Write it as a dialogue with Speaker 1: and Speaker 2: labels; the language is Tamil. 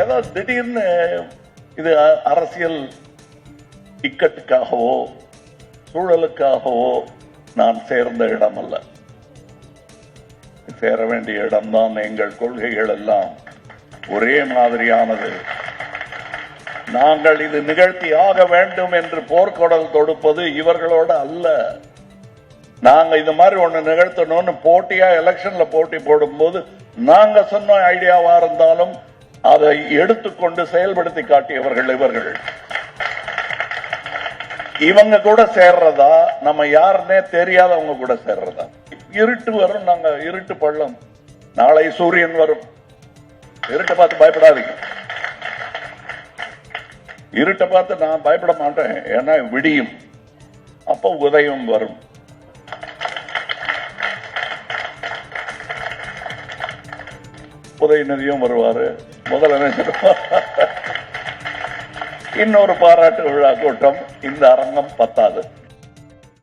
Speaker 1: ஏதோ திடீர்னு இது அரசியல் இக்கட்டுக்காகவோ சூழலுக்காகவோ நான் சேர்ந்த இடம் அல்ல. சேர வேண்டிய இடம்தான். எங்கள் கொள்கைகள் எல்லாம் ஒரே மாதிரியானது. நாங்கள் இது நிகழ்த்தி ஆக வேண்டும் என்று போர்க்கொடல் தொடுப்பது இவர்களோட அல்ல. நாங்க இது மாதிரி ஒண்ணு நிகழ்த்தணும்னு போட்டியா எலெக்ஷன்ல போட்டி போடும்போது நாங்க சொன்ன ஐடியாவா இருந்தாலும் அதை எடுத்துக்கொண்டு செயல்படுத்தி காட்டியவர்கள் இவர்கள். இவங்க கூட சேர்றதா, நம்ம யாருன்னே தெரியாதவங்க கூட சேர்றதா? இருட்டு வரும், நாங்க இருட்டு பள்ளம், நாளை சூரியன் வரும். இருட்டை பார்த்து பயப்படாதீங்க. இருட்டை பார்த்து நான் பயப்பட மாட்டேன். ஏன்னா விடியும், அப்ப உதயம் வரும். உதயநிதியும் வருவாரு, முதலமைச்சர். இன்னொரு பாராட்டு விழா கூட்டம். இந்த அரங்கம் பத்தாது.